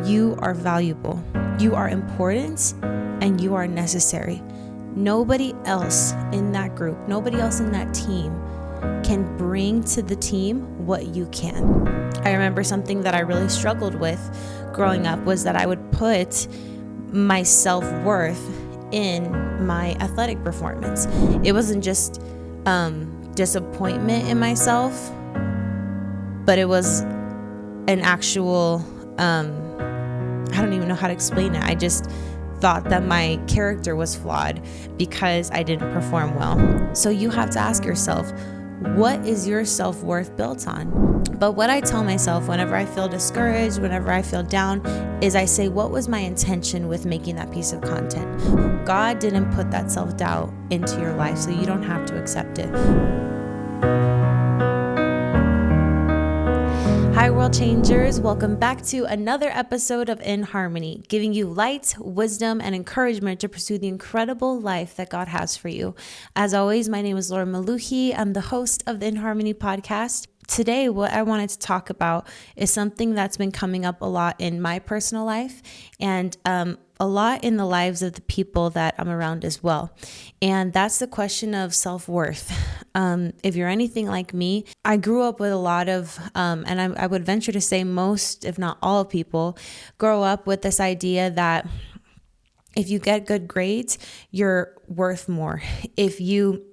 You are valuable. You are important, and you are necessary. Nobody else in that group, nobody else in that team can bring to the team what you can. I remember something that I really struggled with growing up was that I would put my self-worth in my athletic performance. It wasn't just disappointment in myself, but it was an actual, I don't even know how to explain it. I just thought that my character was flawed because I didn't perform well. So you have to ask yourself, what is your self-worth built on? But what I tell myself whenever I feel discouraged, whenever I feel down, is I say, what was my intention with making that piece of content? God didn't put that self-doubt into your life, so you don't have to accept it. Hi, world changers. Welcome back to another episode of In Harmony, giving you light, wisdom, and encouragement to pursue the incredible life that God has for you. As always, my name is Laura Maluhi. I'm the host of the In Harmony podcast. Today, what I wanted to talk about is something that's been coming up a lot in my personal life and a lot in the lives of the people that I'm around as well. And that's the question of self-worth. If you're anything like me, I grew up with a lot of, and I would venture to say most, if not all people, grow up with this idea that if you get good grades, you're worth more. If you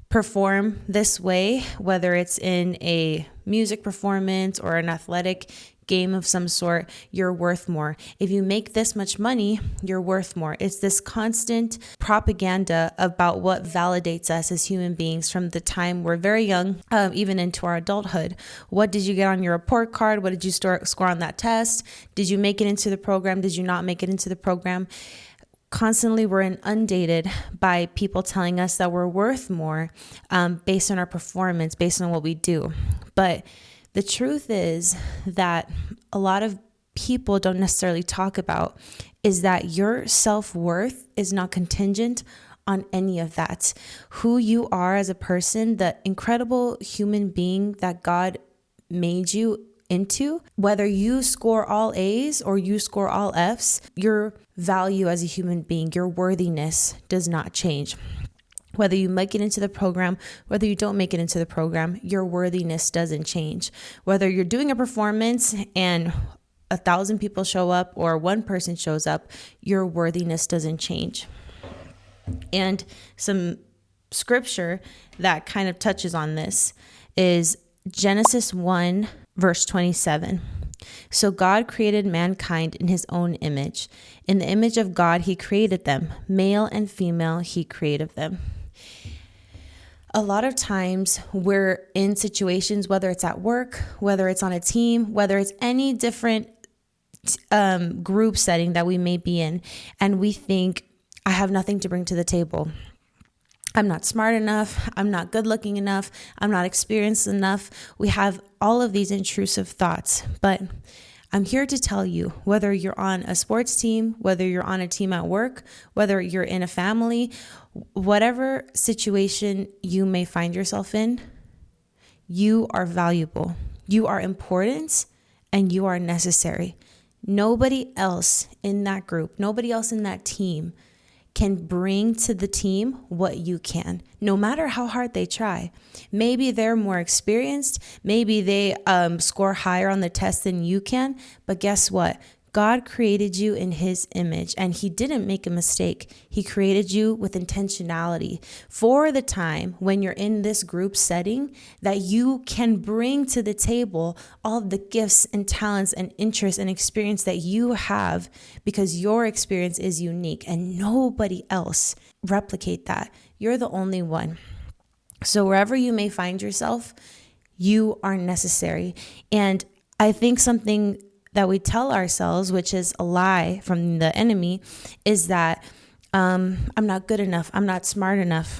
perform this way, whether it's in a music performance or an athletic game of some sort, you're worth more. If you make this much money, you're worth more. It's this constant propaganda about what validates us as human beings from the time we're very young, even into our adulthood. What did you get on your report card? What did you score on that test? Did you make it into the program? Did you not make it into the program? Constantly we're inundated by people telling us that we're worth more based on our performance, based on what we do. But the truth is that a lot of people don't necessarily talk about is that your self-worth is not contingent on any of that. Who you are as a person, the incredible human being that God made you into, whether you score all A's or you score all F's, your value as a human being, your worthiness does not change. Whether you make it into the program, whether you don't make it into the program, your worthiness doesn't change. Whether you're doing a performance and 1,000 people show up or one person shows up, your worthiness doesn't change. And some scripture that kind of touches on this is Genesis 1, verse 27. So God created mankind in his own image. In the image of God, he created them. Male and female, he created them. A lot of times we're in situations, whether it's at work, whether it's on a team, whether it's any different group setting that we may be in, and we think, I have nothing to bring to the table. I'm not smart enough. I'm not good looking enough. I'm not experienced enough. We have all of these intrusive thoughts, but I'm here to tell you, whether you're on a sports team, whether you're on a team at work, whether you're in a family, whatever situation you may find yourself in, you are valuable, you are important, and you are necessary. Nobody else in that group, nobody else in that team can bring to the team what you can, no matter how hard they try. Maybe they're more experienced, maybe they score higher on the test than you can, but guess what? God created you in his image, and he didn't make a mistake. He created you with intentionality for the time when you're in this group setting that you can bring to the table all of the gifts and talents and interests and experience that you have, because your experience is unique and nobody else replicate that. You're the only one. So wherever you may find yourself, you are necessary. And I think something that we tell ourselves, which is a lie from the enemy, is that I'm not good enough. I'm not smart enough.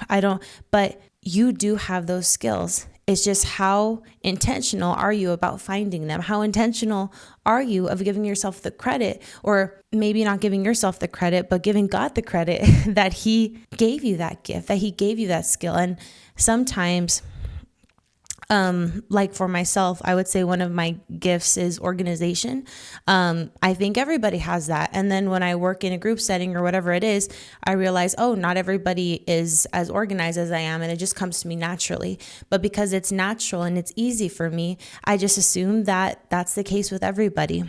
But you do have those skills. It's just how intentional are you about finding them? How intentional are you of giving yourself the credit, or maybe not giving yourself the credit, but giving God the credit that he gave you that gift, that he gave you that skill. And sometimes Like for myself, I would say one of my gifts is organization. I think everybody has that. And then when I work in a group setting or whatever it is, I realize, oh, not everybody is as organized as I am. And it just comes to me naturally. But because it's natural and it's easy for me, I just assume that that's the case with everybody.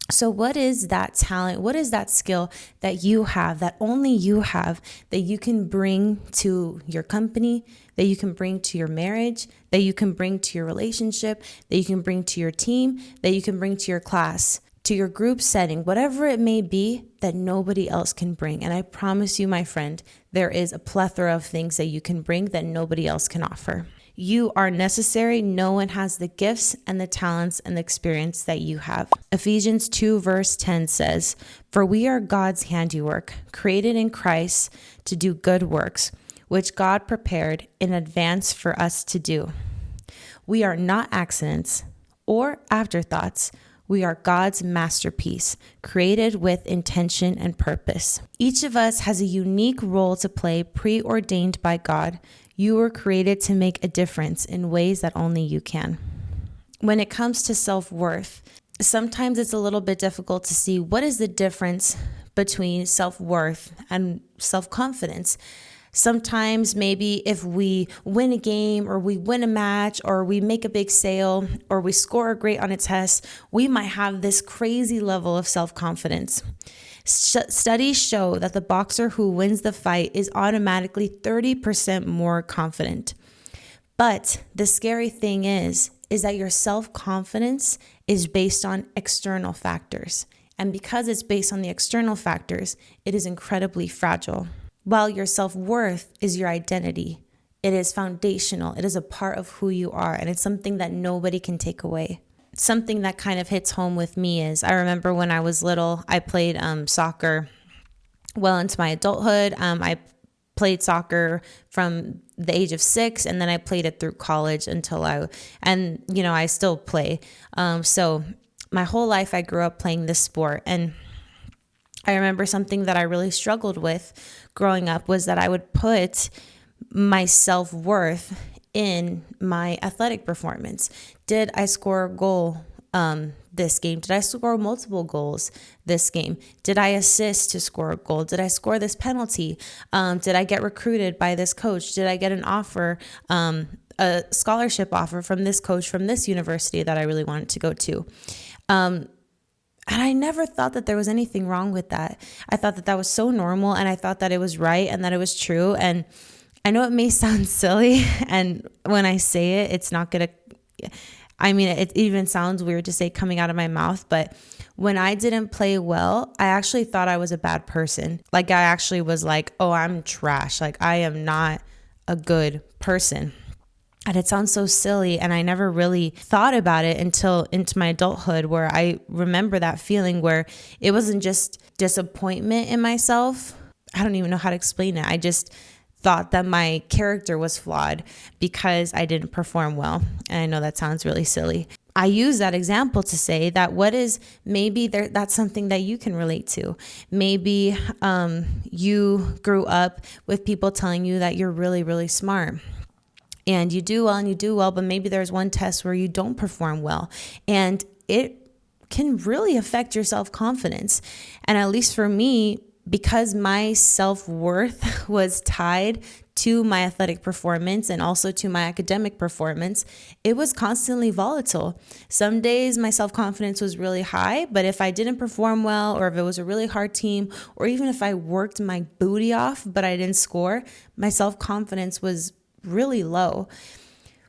So what is that talent? What is that skill that you have, that only you have, that you can bring to your company, that you can bring to your marriage, that you can bring to your relationship, that you can bring to your team, that you can bring to your class, to your group setting, whatever it may be that nobody else can bring? And I promise you, my friend, there is a plethora of things that you can bring that nobody else can offer. You are necessary. No one has the gifts and the talents and the experience that you have. Ephesians 2 verse 10 says, "For we are God's handiwork, created in Christ to do good works, which God prepared in advance for us to do." We are not accidents or afterthoughts. We are God's masterpiece, created with intention and purpose. Each of us has a unique role to play, preordained by God. You were created to make a difference in ways that only you can. When it comes to self-worth, sometimes it's a little bit difficult to see what is the difference between self-worth and self-confidence. Sometimes maybe if we win a game or we win a match or we make a big sale or we score great on a test, we might have this crazy level of self-confidence. Studies show that the boxer who wins the fight is automatically 30% more confident. But the scary thing is that your self-confidence is based on external factors. And because it's based on the external factors, it is incredibly fragile. While your self-worth is your identity, it is foundational. It is a part of who you are, and it's something that nobody can take away. Something that kind of hits home with me is I remember when I was little, I played soccer well into my adulthood. I played soccer from the age of 6, and then I played it through college until I still play. So my whole life I grew up playing this sport, and I remember something that I really struggled with growing up was that I would put my self-worth in my athletic performance. Did I score a goal this game? Did I score multiple goals this game? Did I assist to score a goal? Did I score this penalty? Did I get recruited by this coach? Did I get an offer, a scholarship offer from this coach from this university that I really wanted to go to? And I never thought that there was anything wrong with that. I thought that that was so normal, and I thought that it was right and that it was true. And I know it may sound silly, and when I say it, it's not going to, it even sounds weird to say coming out of my mouth, but when I didn't play well, I actually thought I was a bad person. Like I actually was like, oh, I'm trash. Like I am not a good person. And it sounds so silly, and I never really thought about it until into my adulthood, where I remember that feeling where it wasn't just disappointment in myself. I don't even know how to explain it. I just thought that my character was flawed because I didn't perform well. And I know that sounds really silly. I use that example to say that that's something that you can relate to. Maybe you grew up with people telling you that you're really, really smart. And you do well, but maybe there's one test where you don't perform well, and it can really affect your self-confidence. And at least for me, because my self-worth was tied to my athletic performance and also to my academic performance, it was constantly volatile. Some days my self-confidence was really high, but if I didn't perform well, or if it was a really hard team, or even if I worked my booty off but I didn't score, my self-confidence was really low.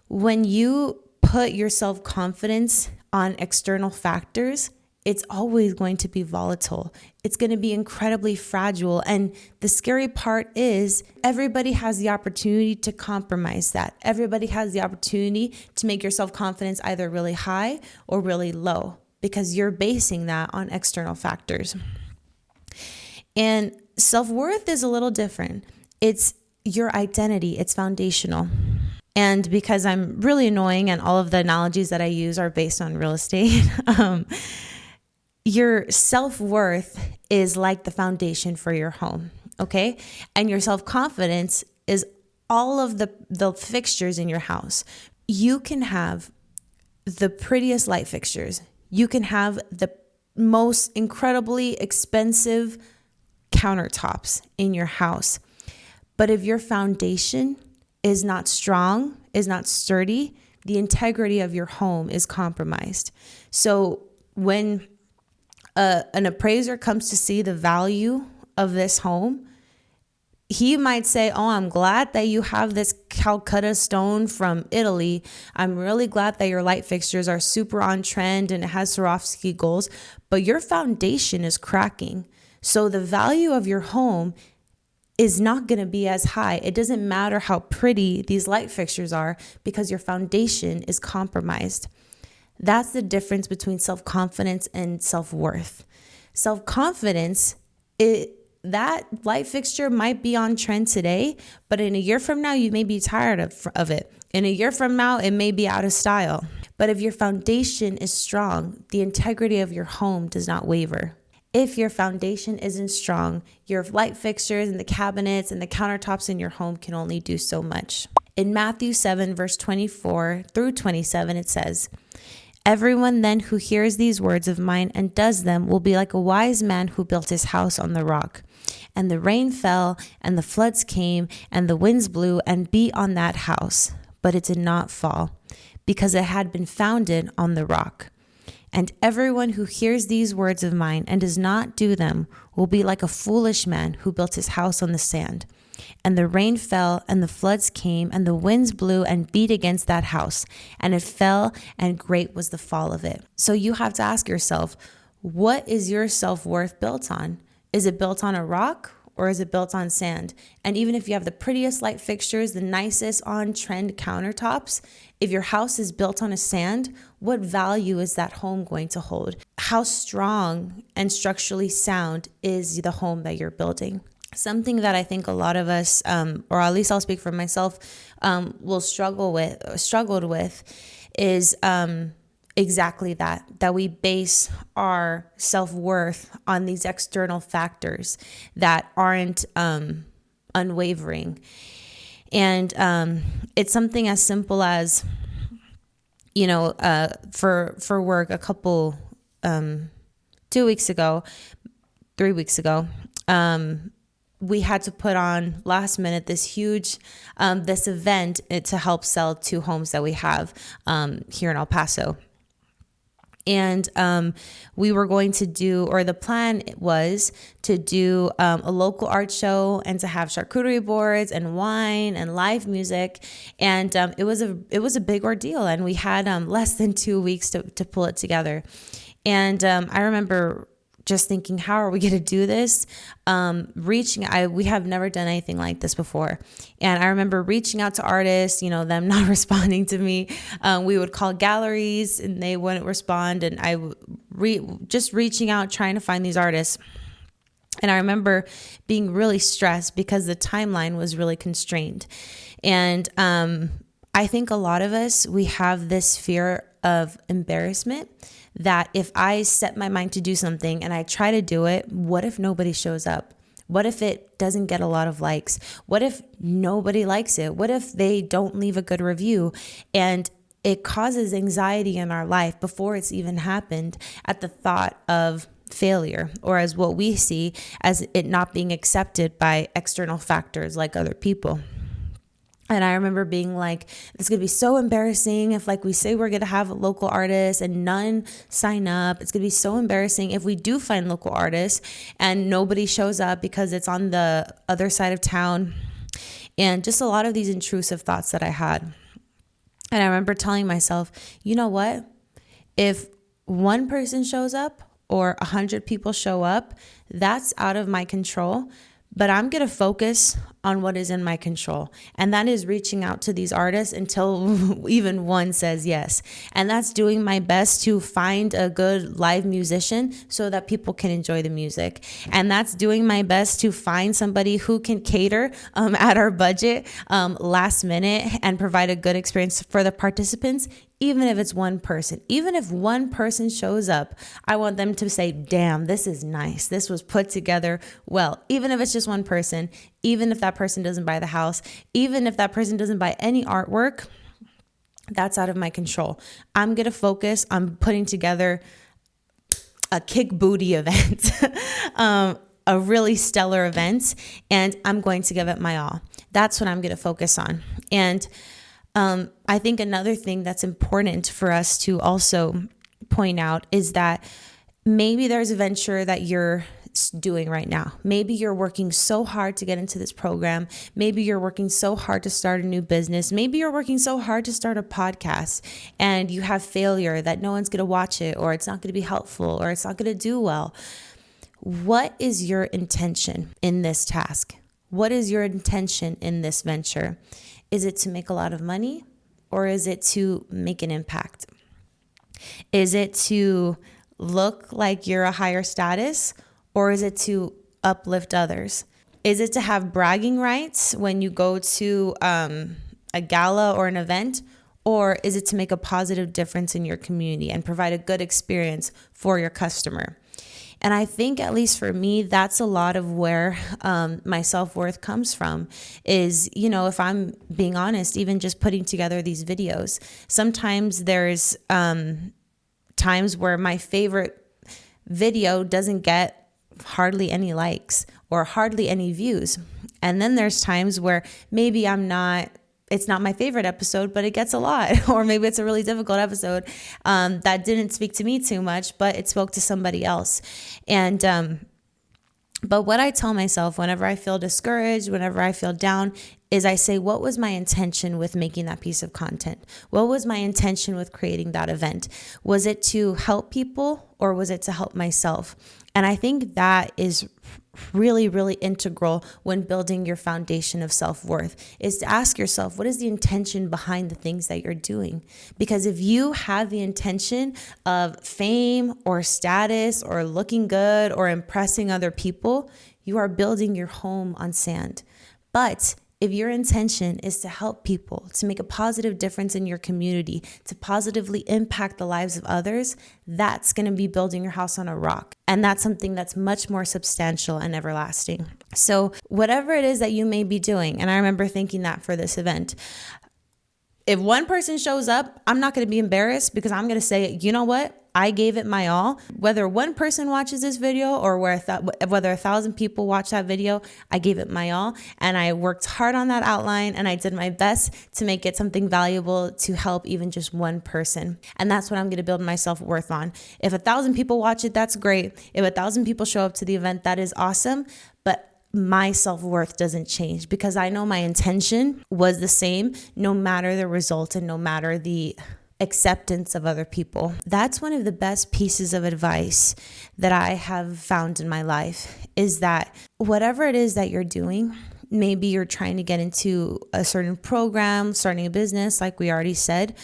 When you put your self-confidence on external factors, it's always going to be volatile. It's going to be incredibly fragile. And the scary part is everybody has the opportunity to compromise that. Everybody has the opportunity to make your self-confidence either really high or really low, because you're basing that on external factors. And self-worth is a little different. It's your identity. It's foundational. And because I'm really annoying and all of the analogies that I use are based on real estate, your self-worth is like the foundation for your home, okay? And your self-confidence is all of the fixtures in your house. You can have the prettiest light fixtures. You can have the most incredibly expensive countertops in your house. But if your foundation is not strong, is not sturdy, the integrity of your home is compromised. So when an appraiser comes to see the value of this home, he might say, oh, I'm glad that you have this Calcutta stone from Italy. I'm really glad that your light fixtures are super on trend and it has Swarovski goals, but your foundation is cracking. So the value of your home is not going to be as high. It doesn't matter how pretty these light fixtures are because your foundation is compromised. That's the difference between self-confidence and self-worth. Self-confidence, that light fixture might be on trend today, but in a year from now, you may be tired of it. In a year from now, it may be out of style. But if your foundation is strong, the integrity of your home does not waver. If your foundation isn't strong, your light fixtures and the cabinets and the countertops in your home can only do so much. In Matthew 7, verse 24 through 27, it says, "Everyone then who hears these words of mine and does them will be like a wise man who built his house on the rock. And the rain fell, and the floods came, and the winds blew and beat on that house. But it did not fall, because it had been founded on the rock. And everyone who hears these words of mine and does not do them will be like a foolish man who built his house on the sand. And the rain fell, and the floods came, and the winds blew and beat against that house, and it fell, and great was the fall of it." So you have to ask yourself, what is your self-worth built on? Is it built on a rock or is it built on sand? And even if you have the prettiest light fixtures, the nicest on-trend countertops, if your house is built on a sand, what value is that home going to hold? How strong and structurally sound is the home that you're building? Something that I think a lot of us, or at least I'll speak for myself, struggled with is exactly that we base our self-worth on these external factors that aren't unwavering. And it's something as simple as, for work, a couple, 3 weeks ago, we had to put on last minute this huge, this event to help sell 2 homes that we have here in El Paso. And we were going to do, or the plan was to do a local art show and to have charcuterie boards and wine and live music. And it was a big ordeal. And we had less than 2 weeks to pull it together. And I remember just thinking, how are we going to do this? We have never done anything like this before. And I remember reaching out to artists, them not responding to me. We would call galleries and they wouldn't respond. And I just reaching out, trying to find these artists. And I remember being really stressed because the timeline was really constrained. And I think a lot of us, we have this fear of embarrassment, that if I set my mind to do something and I try to do it, what if nobody shows up? What if it doesn't get a lot of likes? What if nobody likes it? What if they don't leave a good review? And it causes anxiety in our life before it's even happened at the thought of failure, or as what we see as it not being accepted by external factors like other people. And I remember being like, it's going to be so embarrassing if we say we're going to have local artists and none sign up. It's going to be so embarrassing if we do find local artists and nobody shows up because it's on the other side of town. And just a lot of these intrusive thoughts that I had. And I remember telling myself, you know what? If one person shows up or 100 people show up, that's out of my control. But I'm going to focus on what is in my control. And that is reaching out to these artists until even one says yes. And that's doing my best to find a good live musician so that people can enjoy the music. And that's doing my best to find somebody who can cater at our budget last minute and provide a good experience for the participants. Even if it's one person, even if one person shows up, I want them to say, damn, this is nice. This was put together well. Even if it's just one person, even if that person doesn't buy the house, even if that person doesn't buy any artwork, That's out of my control. I'm going to focus on putting together a kick booty event, a really stellar event, and I'm going to give it my all. That's what I'm going to focus on. And I think another thing that's important for us to also point out is that maybe there's a venture that you're doing right now. Maybe you're working so hard to get into this program. Maybe you're working so hard to start a new business. Maybe you're working so hard to start a podcast and you have failure that no one's going to watch it, or it's not going to be helpful, or it's not going to do well. What is your intention in this task? What is your intention in this venture? Is it to make a lot of money, or is it to make an impact? Is it to look like you're a higher status, or is it to uplift others? Is it to have bragging rights when you go to a gala or an event? Or is it to make a positive difference in your community and provide a good experience for your customer? And I think, at least for me, that's a lot of where my self-worth comes from is, if I'm being honest, even just putting together these videos. Sometimes there's times where my favorite video doesn't get hardly any likes or hardly any views. And then there's times where maybe it's not my favorite episode, but it gets a lot. Or maybe it's a really difficult episode that didn't speak to me too much, but it spoke to somebody else. And but what I tell myself whenever I feel discouraged, whenever I feel down, is I say, what was my intention with making that piece of content? What was my intention with creating that event? Was it to help people, or was it to help myself? And I think that is really, really integral when building your foundation of self-worth, is to ask yourself, what is the intention behind the things that you're doing? Because if you have the intention of fame or status or looking good or impressing other people, you are building your home on sand. But if your intention is to help people, to make a positive difference in your community, to positively impact the lives of others, that's going to be building your house on a rock. And that's something that's much more substantial and everlasting. So whatever it is that you may be doing, and I remember thinking that for this event, if one person shows up, I'm not going to be embarrassed, because I'm going to say, you know what? I gave it my all. Whether one person watches this video or whether 1,000 people watch that video, I gave it my all. And I worked hard on that outline, and I did my best to make it something valuable to help even just one person. And that's what I'm going to build my self-worth on. If 1,000 people watch it, that's great. If 1,000 people show up to the event, that is awesome. But my self-worth doesn't change, because I know my intention was the same no matter the result and no matter the acceptance of other people. That's one of the best pieces of advice that I have found in my life, is that whatever it is that you're doing, maybe you're trying to get into a certain program, starting a business, like we already said,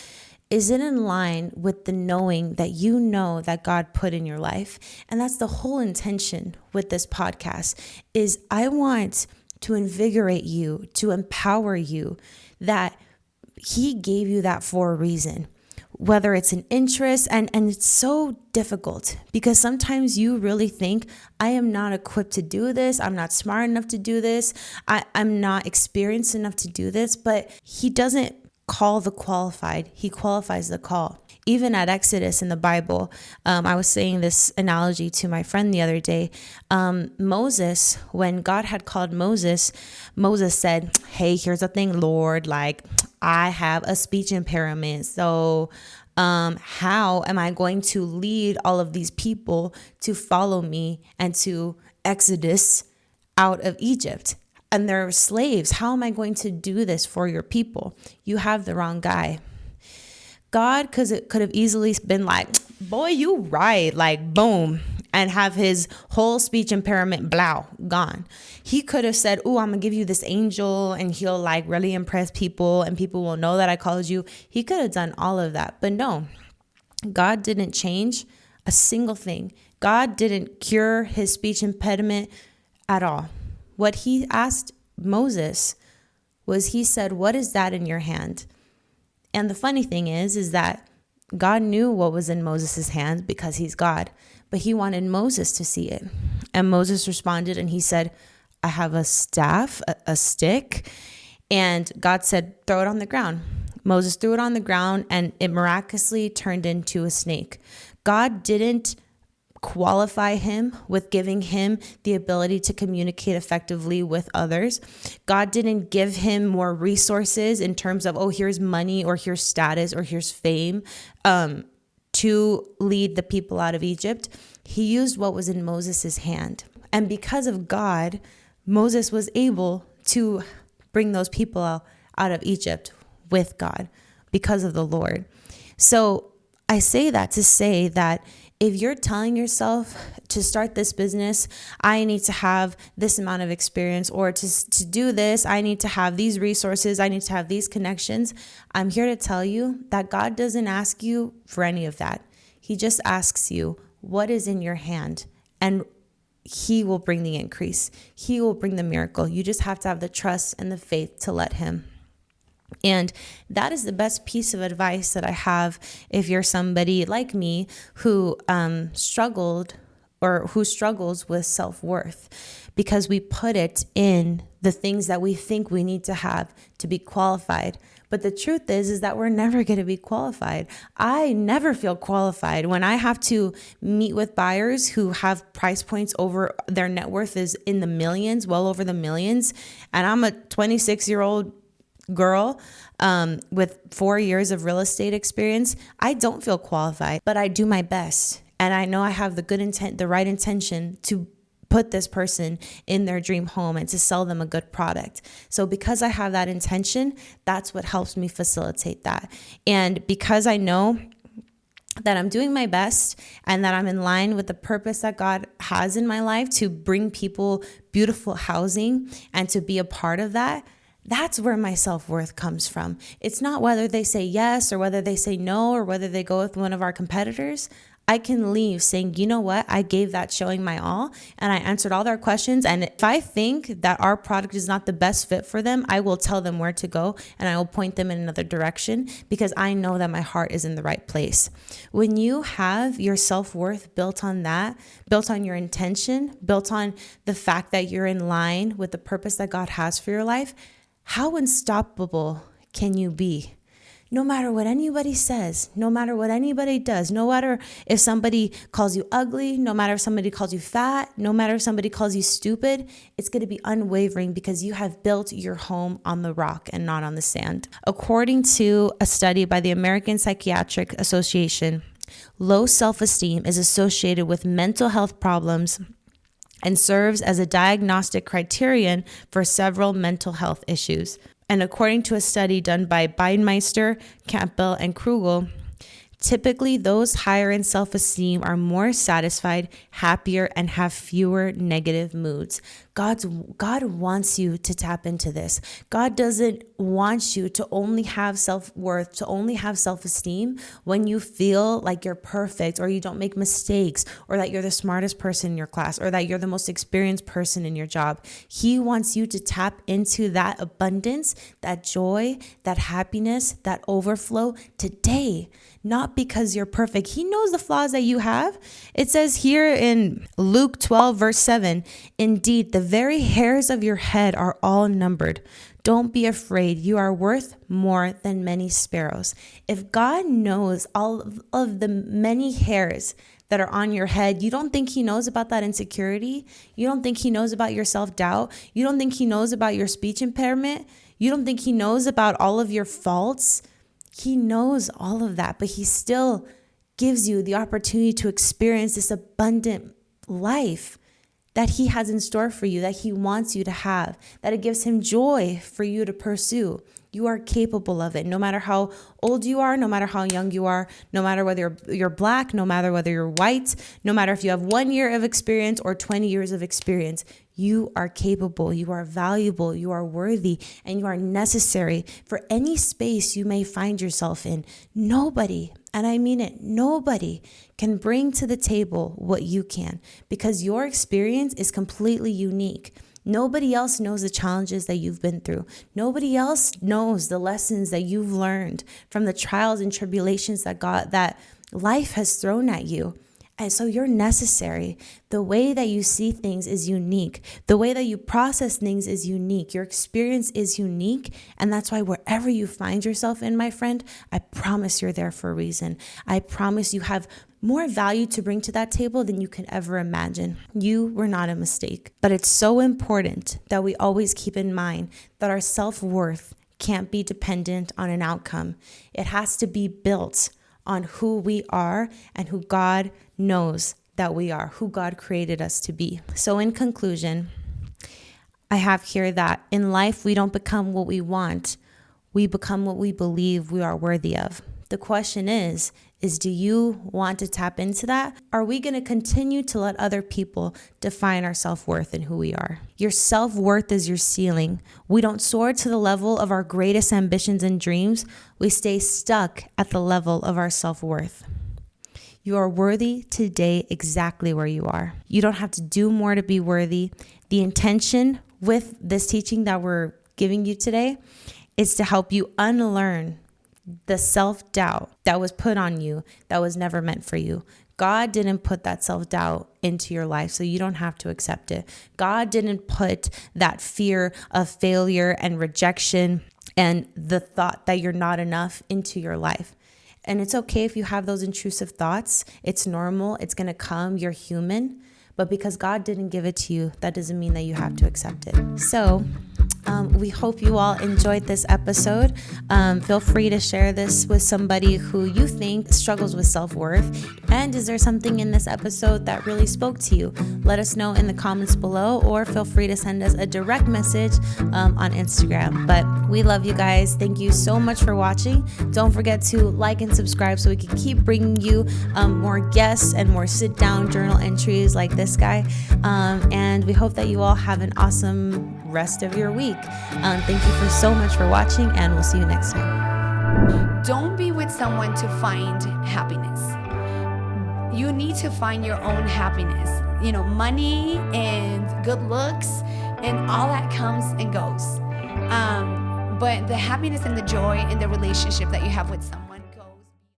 is it in line with the knowing that you know that God put in your life? And that's the whole intention with this podcast, is I want to invigorate you, to empower you, that He gave you that for a reason. Whether it's an interest, and it's so difficult, because sometimes you really think, I am not equipped to do this. I'm not smart enough to do this. I'm not experienced enough to do this. But He doesn't call the qualified. He qualifies the call. Even at Exodus in the Bible, I was saying this analogy to my friend the other day. Moses, when God had called Moses said, hey, here's the thing, Lord, like, I have a speech impairment. So how am I going to lead all of these people to follow me and to Exodus out of Egypt? And they're slaves. How am I going to do this for your people? You have the wrong guy. God could have easily been like, boy, you right, like boom, and have his whole speech impairment gone. He could have said, oh, I'm gonna give you this angel and he'll like really impress people and people will know that I called you. He could have done all of that, but no, God didn't change a single thing. God didn't cure his speech impediment at all. What he asked Moses was, he said, what is that in your hand? And the funny thing is that God knew what was in Moses' hand, because he's God, but he wanted Moses to see it. And Moses responded and he said, I have a staff, a stick. And God said, throw it on the ground. Moses threw it on the ground and it miraculously turned into a snake. God didn't qualify him with giving him the ability to communicate effectively with others. God didn't give him more resources in terms of, oh, here's money or here's status or here's fame to lead the people out of Egypt. He used what was in Moses' hand. And because of God, Moses was able to bring those people out of Egypt with God because of the Lord. So I say that to say that if you're telling yourself to start this business, I need to have this amount of experience, or to do this, I need to have these resources, I need to have these connections, I'm here to tell you that God doesn't ask you for any of that. He just asks you what is in your hand, and he will bring the increase. He will bring the miracle. You just have to have the trust and the faith to let him. And that is the best piece of advice that I have if you're somebody like me who struggles with self-worth, because we put it in the things that we think we need to have to be qualified. But the truth is that we're never going to be qualified. I never feel qualified when I have to meet with buyers who have price points over their net worth is in the millions, well over the millions. And I'm a 26-year-old girl with 4 years of real estate experience. I don't feel qualified, but I do my best. And I know I have the good intent, the right intention to put this person in their dream home and to sell them a good product. So because I have that intention, that's what helps me facilitate that. And because I know that I'm doing my best and that I'm in line with the purpose that God has in my life to bring people beautiful housing and to be a part of that, that's where my self-worth comes from. It's not whether they say yes or whether they say no or whether they go with one of our competitors. I can leave saying, you know what? I gave that showing my all and I answered all their questions. And if I think that our product is not the best fit for them, I will tell them where to go and I will point them in another direction because I know that my heart is in the right place. When you have your self-worth built on that, built on your intention, built on the fact that you're in line with the purpose that God has for your life, how unstoppable can you be? No matter what anybody says, no matter what anybody does, no matter if somebody calls you ugly, no matter if somebody calls you fat, no matter if somebody calls you stupid, it's going to be unwavering because you have built your home on the rock and not on the sand. According to a study by the American Psychiatric Association, low self-esteem is associated with mental health problems and serves as a diagnostic criterion for several mental health issues. And according to a study done by Beidmeister, Campbell, and Krugel, typically those higher in self-esteem are more satisfied, happier, and have fewer negative moods. God wants you to tap into this. God doesn't want you to only have self-worth, to only have self-esteem when you feel like you're perfect or you don't make mistakes or that you're the smartest person in your class or that you're the most experienced person in your job. He wants you to tap into that abundance, that joy, that happiness, that overflow today. Not because you're perfect. He knows the flaws that you have. It says here in Luke 12, verse 7, indeed, the very hairs of your head are all numbered. Don't be afraid. You are worth more than many sparrows. If God knows all of the many hairs that are on your head, you don't think he knows about that insecurity? You don't think he knows about your self-doubt? You don't think he knows about your speech impairment? You don't think he knows about all of your faults? He knows all of that, but he still gives you the opportunity to experience this abundant life that he has in store for you, that he wants you to have, that it gives him joy for you to pursue. You are capable of it, no matter how old you are, no matter how young you are, no matter whether you're black, no matter whether you're white, no matter if you have 1 year of experience or 20 years of experience. You are capable, you are valuable, you are worthy, and you are necessary for any space you may find yourself in. Nobody, and I mean it, nobody can bring to the table what you can because your experience is completely unique. Nobody else knows the challenges that you've been through. Nobody else knows the lessons that you've learned from the trials and tribulations that life has thrown at you. And so you're necessary. The way that you see things is unique. The way that you process things is unique. Your experience is unique. And that's why wherever you find yourself in, my friend, I promise you're there for a reason. I promise you have more value to bring to that table than you can ever imagine. You were not a mistake. But it's so important that we always keep in mind that our self-worth can't be dependent on an outcome. It has to be built on who we are and who God knows that we are, who God created us to be. So in conclusion, I have here that in life, we don't become what we want. We become what we believe we are worthy of. The question is do you want to tap into that? Are we going to continue to let other people define our self-worth and who we are? Your self-worth is your ceiling. We don't soar to the level of our greatest ambitions and dreams. We stay stuck at the level of our self-worth. You are worthy today exactly where you are. You don't have to do more to be worthy. The intention with this teaching that we're giving you today is to help you unlearn the self-doubt that was put on you that was never meant for you. God didn't put that self-doubt into your life, so you don't have to accept it. God didn't put that fear of failure and rejection and the thought that you're not enough into your life. And it's okay if you have those intrusive thoughts. It's normal. It's going to come. You're human. But because God didn't give it to you, that doesn't mean that you have to accept it. So we hope you all enjoyed this episode. Feel free to share this with somebody who you think struggles with self-worth. And is there something in this episode that really spoke to you? Let us know in the comments below, or feel free to send us a direct message on Instagram. But we love you guys. Thank you so much for watching. Don't forget to like and subscribe so we can keep bringing you more guests and more sit-down journal entries like this guy. And we hope that you all have an awesome rest of your week. Thank you for so much for watching, and we'll see you next time. Don't be with someone to find happiness. You need to find your own happiness. Money and good looks and all that comes and goes. But the happiness and the joy in the relationship that you have with someone